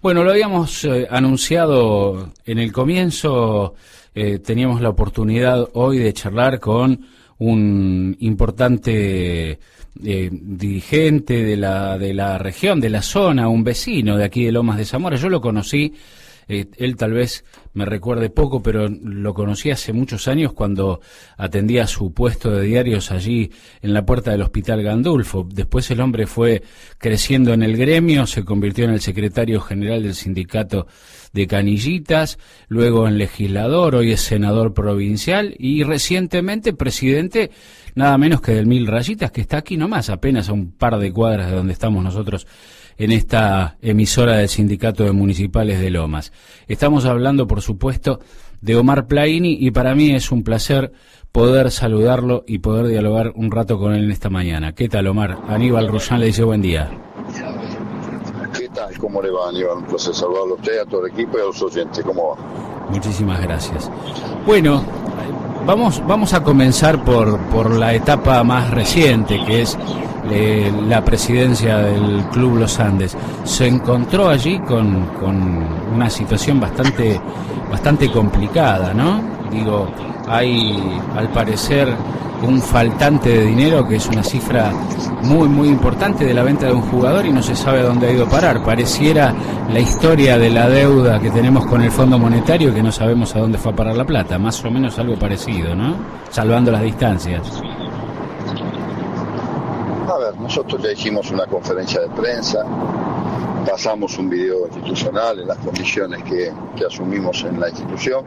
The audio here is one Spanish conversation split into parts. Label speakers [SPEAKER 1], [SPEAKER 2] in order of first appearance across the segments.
[SPEAKER 1] Bueno, lo habíamos anunciado en el comienzo, teníamos la oportunidad hoy de charlar con un importante dirigente de la región, de la zona, un vecino de aquí de Lomas de Zamora. Yo lo conocí, él tal vez me recuerde poco, pero lo conocí hace muchos años cuando atendía su puesto de diarios allí en la puerta del Hospital Gandulfo. Después el hombre fue creciendo en el gremio, se convirtió en el secretario general del sindicato de Canillitas, luego en legislador, hoy es senador provincial y recientemente presidente nada menos que del Mil Rayitas, que está aquí nomás, apenas a un par de cuadras de donde estamos nosotros en esta emisora del Sindicato de Municipales de Lomas. Estamos hablando, por supuesto, de Omar Plaini y para mí es un placer poder saludarlo y poder dialogar un rato con él en esta mañana. ¿Qué tal, Omar? Aníbal Rullán le dice buen día.
[SPEAKER 2] ¿Qué tal? ¿Cómo le va, Aníbal? Un placer saludarlo a usted, a todo el equipo y a los oyentes. ¿Cómo va?
[SPEAKER 1] Muchísimas gracias. Bueno, vamos a comenzar por la etapa más reciente, que es la presidencia del Club Los Andes. Se encontró allí con una situación bastante complicada, ¿no? Digo, hay al parecer un faltante de dinero, que es una cifra muy importante de la venta de un jugador y no se sabe a dónde ha ido a parar. Pareciera la historia de la deuda que tenemos con el Fondo Monetario, que no sabemos a dónde fue a parar la plata, más o menos algo parecido, ¿no? Salvando las distancias.
[SPEAKER 2] A ver, nosotros ya hicimos una conferencia de prensa, pasamos un video institucional en las condiciones que asumimos en la institución.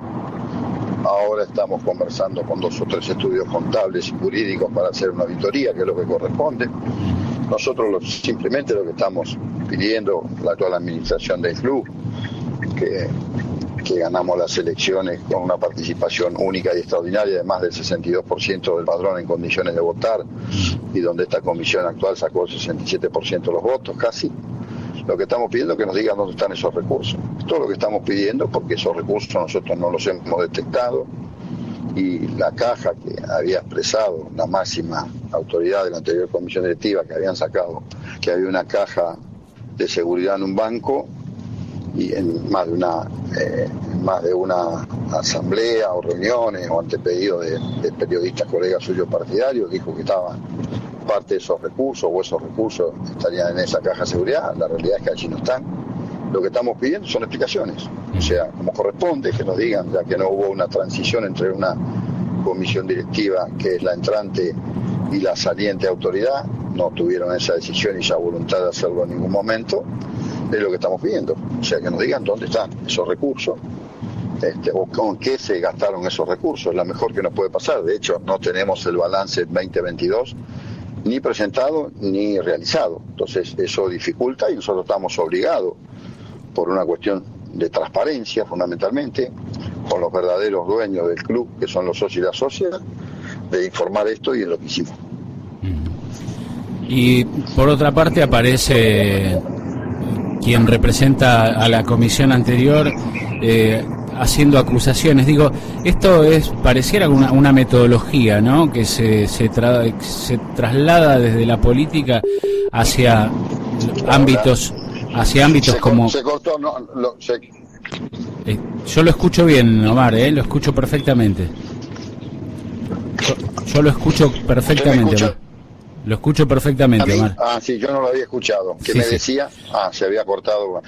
[SPEAKER 2] Ahora estamos conversando con 2 o 3 estudios contables y jurídicos para hacer una auditoría, que es lo que corresponde. Nosotros simplemente lo que estamos pidiendo, la actual administración del club, que ganamos las elecciones con una participación única y extraordinaria de más del 62% del padrón en condiciones de votar, y donde esta comisión actual sacó el 67% de los votos casi. Lo que estamos pidiendo es que nos digan dónde están esos recursos. Todo lo que estamos pidiendo, porque esos recursos nosotros no los hemos detectado, y la caja que había expresado la máxima autoridad de la anterior comisión directiva, que habían sacado que había una caja de seguridad en un banco, y en más de una asamblea o reuniones o ante pedido de periodistas, colegas suyos partidarios, dijo que estaban parte de esos recursos o esos recursos estarían en esa caja de seguridad. La realidad es que allí no están. Lo que estamos pidiendo son explicaciones, o sea, como corresponde, que nos digan, ya que no hubo una transición entre una comisión directiva que es la entrante y la saliente autoridad, no tuvieron esa decisión y esa voluntad de hacerlo en ningún momento. Es lo que estamos pidiendo, o sea, que nos digan dónde están esos recursos, o con qué se gastaron esos recursos. Es lo mejor que nos puede pasar. De hecho, no tenemos el balance 2022 ni presentado ni realizado, entonces eso dificulta, y nosotros estamos obligados, por una cuestión de transparencia fundamentalmente, con los verdaderos dueños del club, que son los socios y las socias, de informar esto, y es lo que hicimos.
[SPEAKER 1] Y por otra parte aparece quien representa a la comisión anterior haciendo acusaciones. Digo, esto pareciera una metodología, ¿no?, que se traslada desde la política hacia ámbitos como...
[SPEAKER 2] Se cortó,
[SPEAKER 1] yo lo escucho bien, Omar, lo escucho perfectamente. Yo lo escucho perfectamente, Omar. Lo escucho perfectamente, Omar.
[SPEAKER 2] Sí, yo no lo había escuchado. ¿Qué
[SPEAKER 1] sí,
[SPEAKER 2] me
[SPEAKER 1] sí.
[SPEAKER 2] decía? Se había cortado.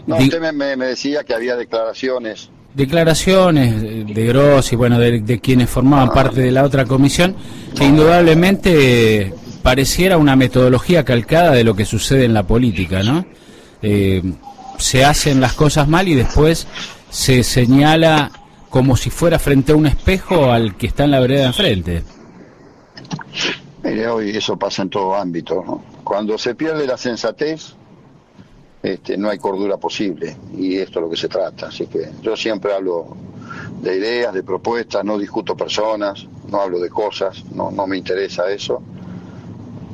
[SPEAKER 2] No, usted me decía que había declaraciones
[SPEAKER 1] de Gross y bueno, de quienes formaban parte de la otra comisión, que indudablemente pareciera una metodología calcada de lo que sucede en la política, ¿no? Se hacen las cosas mal y después se señala como si fuera frente a un espejo al que está en la vereda de enfrente.
[SPEAKER 2] Mire, hoy eso pasa en todo ámbito, ¿no? Cuando se pierde la sensatez, no hay cordura posible, y esto es lo que se trata. Así que yo siempre hablo de ideas, de propuestas, no discuto personas, no hablo de cosas, no me interesa eso.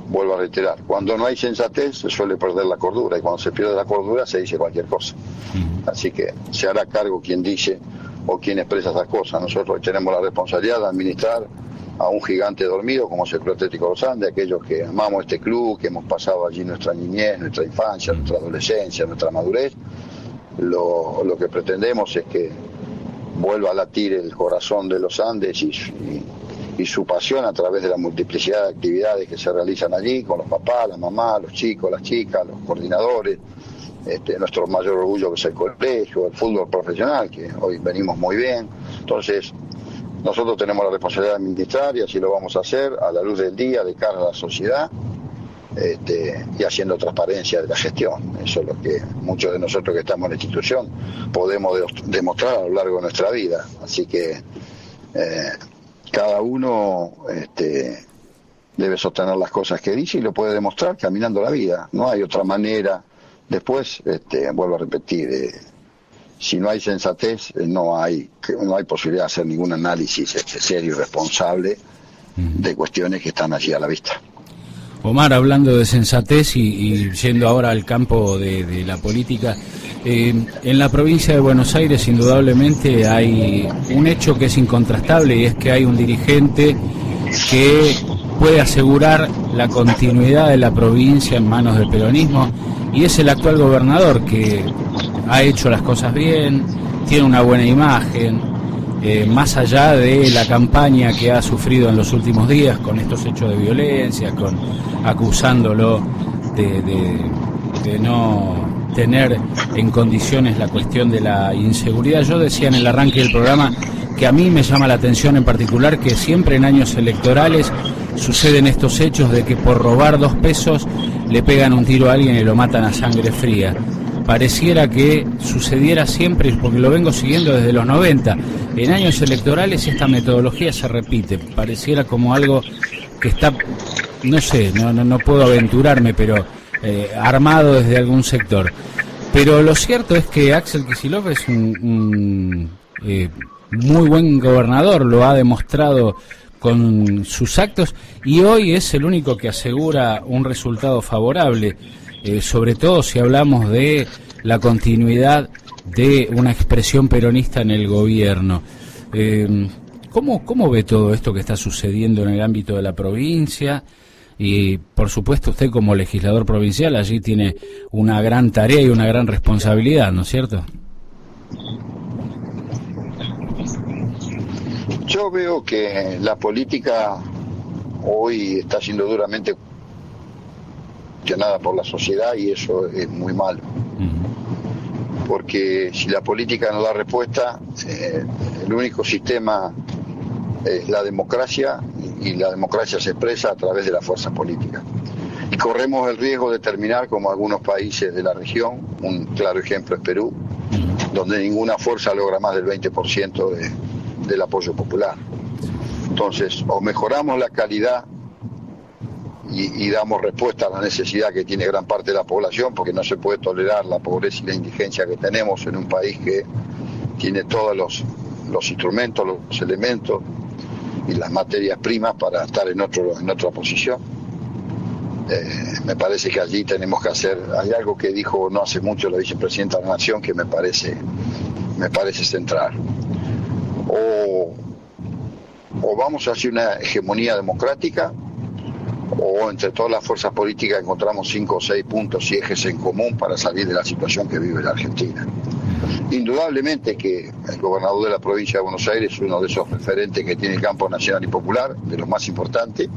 [SPEAKER 2] Vuelvo a reiterar, cuando no hay sensatez se suele perder la cordura, y cuando se pierde la cordura se dice cualquier cosa. Así que se hará cargo quien dice o quien expresa esas cosas. Nosotros tenemos la responsabilidad de administrar a un gigante dormido como es el Club Atlético Los Andes, aquellos que amamos este club, que hemos pasado allí nuestra niñez, nuestra infancia, nuestra adolescencia, nuestra madurez, lo que pretendemos es que vuelva a latir el corazón de los Andes y su pasión a través de la multiplicidad de actividades que se realizan allí, con los papás, la mamá, los chicos, las chicas, los coordinadores, nuestro mayor orgullo que es el colegio, el fútbol profesional, que hoy venimos muy bien. Entonces, nosotros tenemos la responsabilidad de administrar y así lo vamos a hacer a la luz del día, de cara a la sociedad, y haciendo transparencia de la gestión. Eso es lo que muchos de nosotros que estamos en la institución podemos demostrar a lo largo de nuestra vida. Así que cada uno debe sostener las cosas que dice y lo puede demostrar caminando la vida. No hay otra manera. Después, vuelvo a repetir, si no hay sensatez, no hay posibilidad de hacer ningún análisis serio y responsable de cuestiones que están allí a la vista.
[SPEAKER 1] Omar, hablando de sensatez y yendo ahora al campo de la política, en la provincia de Buenos Aires indudablemente hay un hecho que es incontrastable y es que hay un dirigente que puede asegurar la continuidad de la provincia en manos del peronismo y es el actual gobernador que ha hecho las cosas bien, tiene una buena imagen, más allá de la campaña que ha sufrido en los últimos días con estos hechos de violencia, acusándolo de no tener en condiciones la cuestión de la inseguridad. Yo decía en el arranque del programa que a mí me llama la atención en particular que siempre en años electorales suceden estos hechos de que por robar 2 pesos le pegan un tiro a alguien y lo matan a sangre fría. Pareciera que sucediera siempre, porque lo vengo siguiendo desde los 90. En años electorales esta metodología se repite. Pareciera como algo que está, no sé, no puedo aventurarme, pero armado desde algún sector. Pero lo cierto es que Axel Kicillof es un muy buen gobernador, lo ha demostrado con sus actos y hoy es el único que asegura un resultado favorable, sobre todo si hablamos de la continuidad de una expresión peronista en el gobierno. ¿Cómo ve todo esto que está sucediendo en el ámbito de la provincia? Y por supuesto usted como legislador provincial allí tiene una gran tarea y una gran responsabilidad, ¿no es cierto?
[SPEAKER 2] Yo veo que la política hoy está siendo duramente cuestionada por la sociedad y eso es muy malo. Porque si la política no da respuesta, el único sistema es la democracia y la democracia se expresa a través de la fuerza política. Y corremos el riesgo de terminar como algunos países de la región, un claro ejemplo es Perú, donde ninguna fuerza logra más del 20% del apoyo popular. Entonces, o mejoramos la calidad y damos respuesta a la necesidad que tiene gran parte de la población, porque no se puede tolerar la pobreza y la indigencia que tenemos en un país que tiene todos los instrumentos, los elementos y las materias primas para estar en otra posición. Me parece que allí tenemos que hacer, hay algo que dijo no hace mucho la vicepresidenta de la Nación que me parece central. O vamos hacia una hegemonía democrática, o entre todas las fuerzas políticas encontramos 5 o 6 puntos y ejes en común para salir de la situación que vive la Argentina. Indudablemente que el gobernador de la provincia de Buenos Aires es uno de esos referentes que tiene el campo nacional y popular, de los más importantes,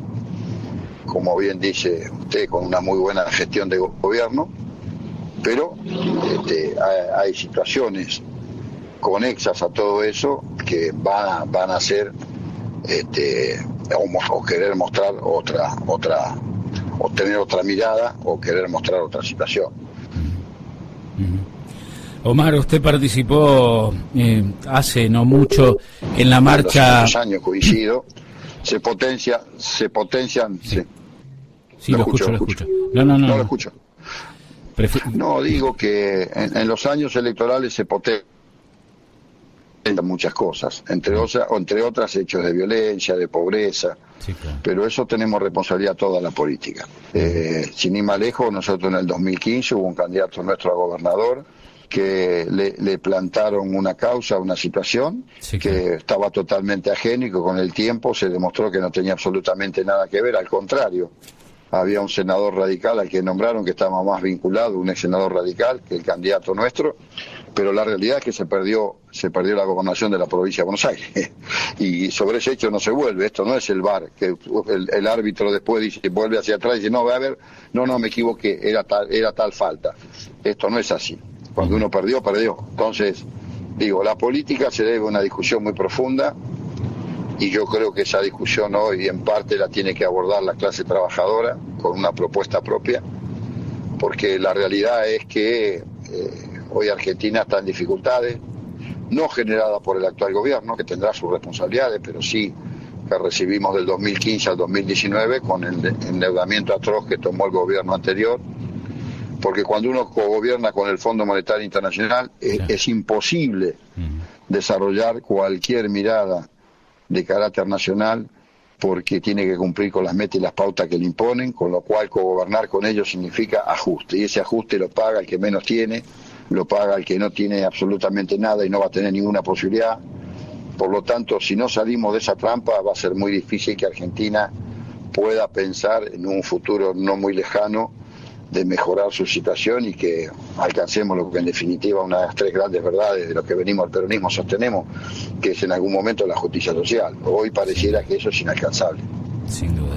[SPEAKER 2] como bien dice usted, con una muy buena gestión de gobierno, pero hay situaciones conexas a todo eso que van a ser o querer mostrar otra o tener otra mirada o querer mostrar otra situación.
[SPEAKER 1] Omar, usted participó hace no mucho en la marcha.
[SPEAKER 2] Los años coincido, se potencian.
[SPEAKER 1] Sí, lo escucho. No
[SPEAKER 2] lo escucho. No, digo que en los años electorales se potencian muchas cosas, entre otras hechos de violencia, de pobreza, sí, claro. Pero eso tenemos responsabilidad toda la política. Sin ir más lejos, nosotros en el 2015 hubo un candidato nuestro a gobernador que le plantaron una causa, una situación, sí, que claro, estaba totalmente ajeno y que con el tiempo se demostró que no tenía absolutamente nada que ver, al contrario. Había un senador radical al que nombraron que estaba más vinculado, un ex senador radical, que el candidato nuestro, pero la realidad es que se perdió la gobernación de la provincia de Buenos Aires y sobre ese hecho no se vuelve. Esto no es el VAR, que el árbitro después dice, vuelve hacia atrás y dice, no, va a ver, no, me equivoqué, era tal falta. Esto no es así. Cuando uno perdió. Entonces, digo, la política se debe a una discusión muy profunda, y yo creo que esa discusión hoy en parte la tiene que abordar la clase trabajadora con una propuesta propia, porque la realidad es que hoy Argentina está en dificultades, no generadas por el actual gobierno, que tendrá sus responsabilidades, pero sí que recibimos del 2015 al 2019 con el endeudamiento atroz que tomó el gobierno anterior, porque cuando uno cogobierna con el Fondo Monetario Internacional es imposible desarrollar cualquier mirada de carácter nacional, porque tiene que cumplir con las metas y las pautas que le imponen, con lo cual cogobernar con ellos significa ajuste, y ese ajuste lo paga el que menos tiene, lo paga el que no tiene absolutamente nada y no va a tener ninguna posibilidad. Por lo tanto, si no salimos de esa trampa, va a ser muy difícil que Argentina pueda pensar en un futuro no muy lejano de mejorar su situación y que alcancemos lo que en definitiva una de las tres grandes verdades de lo que venimos al peronismo sostenemos, que es en algún momento la justicia social. Hoy pareciera que eso es inalcanzable.
[SPEAKER 1] Sin duda.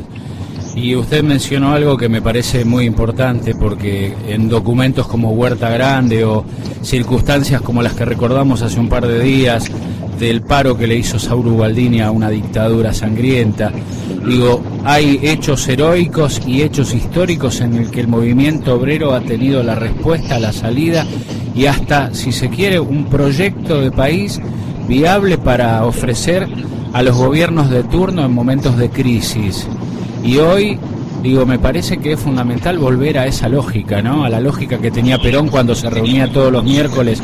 [SPEAKER 1] Y usted mencionó algo que me parece muy importante, porque en documentos como Huerta Grande o circunstancias como las que recordamos hace un par de días del paro que le hizo Sauro Gualdini a una dictadura sangrienta, digo, hay hechos heroicos y hechos históricos en el que el movimiento obrero ha tenido la respuesta, la salida y hasta, si se quiere, un proyecto de país viable para ofrecer a los gobiernos de turno en momentos de crisis. Y hoy, digo, me parece que es fundamental volver a esa lógica, ¿no? A la lógica que tenía Perón cuando se reunía todos los miércoles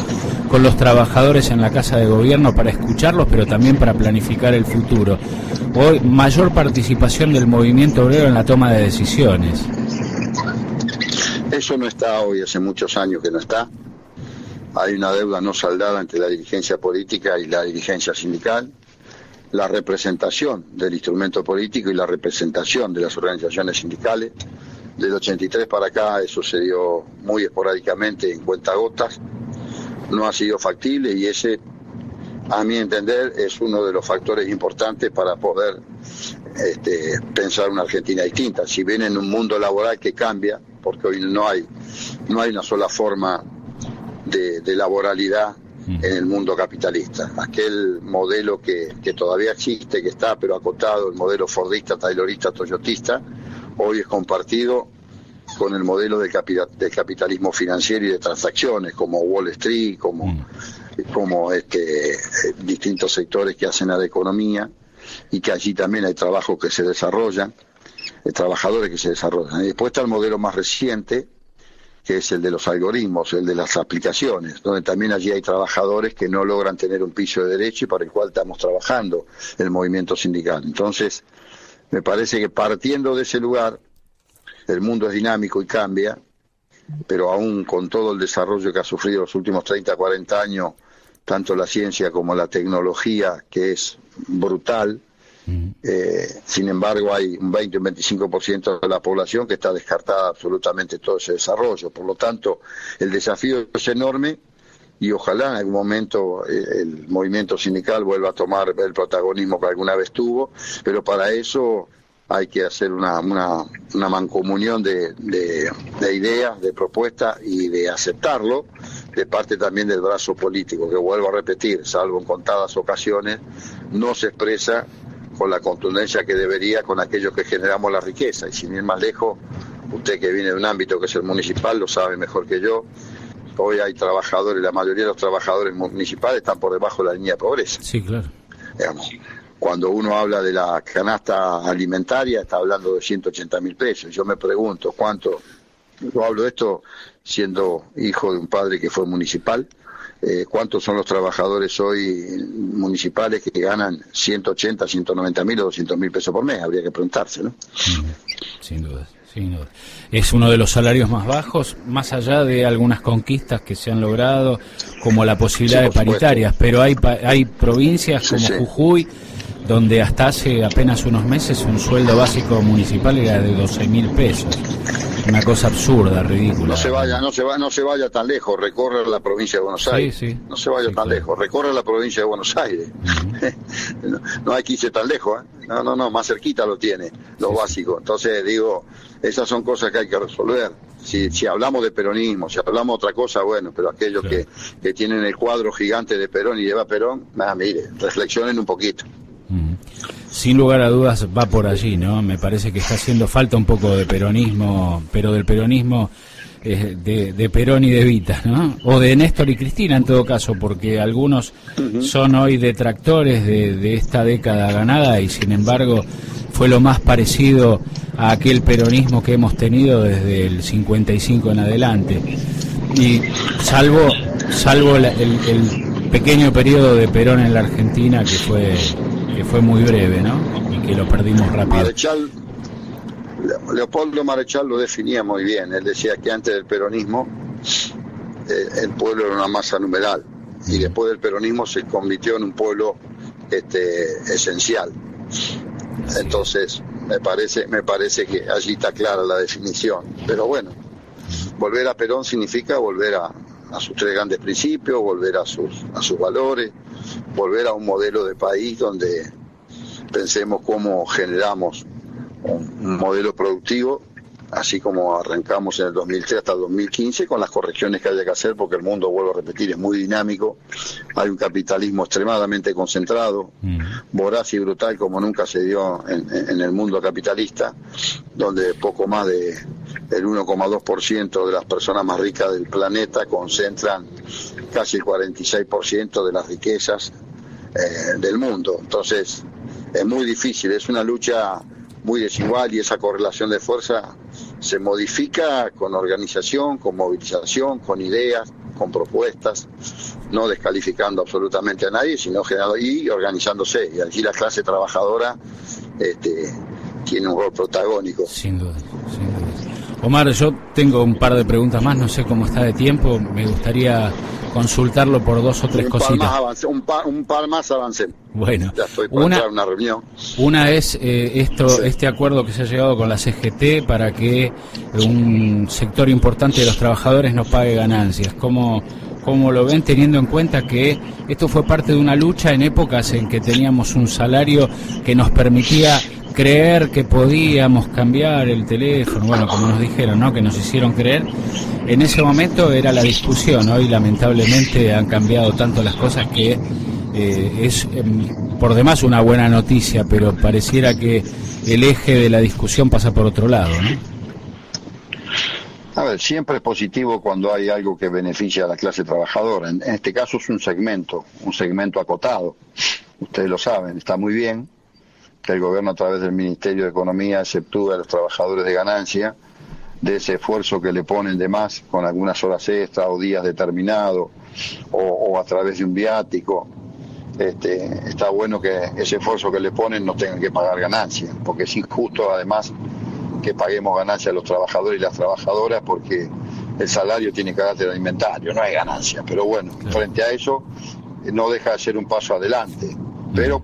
[SPEAKER 1] con los trabajadores en la Casa de Gobierno para escucharlos, pero también para planificar el futuro. Hoy, mayor participación del movimiento obrero en la toma de decisiones.
[SPEAKER 2] Eso no está hoy, hace muchos años que no está. Hay una deuda no saldada entre la dirigencia política y la dirigencia sindical. La representación del instrumento político y la representación de las organizaciones sindicales. Del 83 para acá eso se dio muy esporádicamente, en cuentagotas, no ha sido factible, y ese, a mi entender, es uno de los factores importantes para poder pensar una Argentina distinta. Si bien en un mundo laboral que cambia, porque hoy no hay una sola forma de laboralidad en el mundo capitalista. Aquel modelo que todavía existe, que está pero acotado, el modelo fordista, taylorista, toyotista, hoy es compartido con el modelo de capitalismo financiero y de transacciones, como Wall Street, como distintos sectores que hacen a la economía, y que allí también hay trabajos que se desarrollan, trabajadores que se desarrollan. Y después está el modelo más reciente, que es el de los algoritmos, el de las aplicaciones, donde también allí hay trabajadores que no logran tener un piso de derecho y para el cual estamos trabajando el movimiento sindical. Entonces, me parece que partiendo de ese lugar, el mundo es dinámico y cambia, pero aún con todo el desarrollo que ha sufrido los últimos 30, 40 años, tanto la ciencia como la tecnología, que es brutal, sin embargo hay un 20 o un 25% de la población que está descartada absolutamente todo ese desarrollo. Por lo tanto, el desafío es enorme, y ojalá en algún momento el movimiento sindical vuelva a tomar el protagonismo que alguna vez tuvo, pero para eso hay que hacer una mancomunión de ideas, de propuestas y de aceptarlo de parte también del brazo político, que vuelvo a repetir, salvo en contadas ocasiones, no se expresa con la contundencia que debería con aquellos que generamos la riqueza. Y sin ir más lejos, usted que viene de un ámbito que es el municipal lo sabe mejor que yo, hoy hay trabajadores, la mayoría de los trabajadores municipales están por debajo de la línea de pobreza.
[SPEAKER 1] Sí, claro.
[SPEAKER 2] Digamos, cuando uno habla de la canasta alimentaria, está hablando de 180.000 pesos. Yo me pregunto, ¿cuánto? Yo hablo de esto siendo hijo de un padre que fue municipal. ¿Cuántos son los trabajadores hoy municipales que ganan 180, 190.000 o 200.000 pesos por mes? Habría que preguntarse, ¿no?
[SPEAKER 1] Sin duda, sin duda. Es uno de los salarios más bajos, más allá de algunas conquistas que se han logrado, como la posibilidad de paritarias, pero hay provincias como Jujuy donde hasta hace apenas unos meses un sueldo básico municipal era de 12.000 pesos. Una cosa absurda, ridícula.
[SPEAKER 2] No se vaya tan lejos, recorre la provincia de Buenos Aires.
[SPEAKER 1] Sí.
[SPEAKER 2] No se vaya tan lejos, recorre la provincia de Buenos Aires. No hay que irse tan lejos, ¿eh? No, más cerquita lo tiene, lo básico. Entonces, digo, esas son cosas que hay que resolver. Si hablamos de peronismo, si hablamos de otra cosa, bueno, pero aquellos que tienen el cuadro gigante de Perón y lleva Perón, mire, reflexionen un poquito.
[SPEAKER 1] Sin lugar a dudas va por allí, ¿no? Me parece que está haciendo falta un poco de peronismo, pero del peronismo de Perón y de Evita, ¿no? O de Néstor y Cristina en todo caso, porque algunos son hoy detractores de esta década ganada y sin embargo fue lo más parecido a aquel peronismo que hemos tenido desde el 55 en adelante. Y salvo el pequeño periodo de Perón en la Argentina que fue muy breve, ¿no? Y que lo perdimos rápido.
[SPEAKER 2] Leopoldo Marechal lo definía muy bien. Él decía que antes del peronismo el pueblo era una masa numeral y después del peronismo se convirtió en un pueblo esencial. Entonces me parece que allí está clara la definición. Pero bueno, volver a Perón significa volver a sus tres grandes principios, volver a sus valores, volver a un modelo de país donde pensemos cómo generamos un modelo productivo, así como arrancamos en el 2003 hasta el 2015, con las correcciones que haya que hacer, porque el mundo, vuelvo a repetir, es muy dinámico. Hay un capitalismo extremadamente concentrado, voraz y brutal como nunca se dio en el mundo capitalista, donde poco más del 1,2% de las personas más ricas del planeta concentran casi el 46% de las riquezas del mundo. Entonces es muy difícil, es una lucha muy desigual y esa correlación de fuerza se modifica con organización, con movilización, con ideas, con propuestas, no descalificando absolutamente a nadie, sino generando y organizándose. Y allí la clase trabajadora tiene un rol protagónico.
[SPEAKER 1] Sin duda. Omar, yo tengo un par de preguntas más, no sé cómo está de tiempo, me gustaría consultarlo por dos o tres cositas.
[SPEAKER 2] Un par más avancé.
[SPEAKER 1] Bueno,
[SPEAKER 2] ya estoy por entrar a una reunión.
[SPEAKER 1] Una es este acuerdo que se ha llegado con la CGT para que un sector importante de los trabajadores no pague ganancias. ¿Cómo lo ven, teniendo en cuenta que esto fue parte de una lucha en épocas en que teníamos un salario que nos permitía creer que podíamos cambiar el teléfono, bueno, como nos dijeron, ¿no?, que nos hicieron creer? En ese momento era la discusión. Hoy lamentablemente han cambiado tanto las cosas que es por demás una buena noticia, pero pareciera que el eje de la discusión pasa por otro lado, ¿no?
[SPEAKER 2] A ver, siempre es positivo cuando hay algo que beneficia a la clase trabajadora. En este caso es un segmento acotado. Ustedes lo saben, está muy bien que el gobierno a través del Ministerio de Economía exceptúe a los trabajadores de ganancia de ese esfuerzo que le ponen de más con algunas horas extras o días determinados o a través de un viático. Está bueno que ese esfuerzo que le ponen no tengan que pagar ganancias, porque es injusto además que paguemos ganancias a los trabajadores y las trabajadoras, porque el salario tiene carácter alimentario, no hay ganancia. Pero bueno, frente a eso no deja de ser un paso adelante. Pero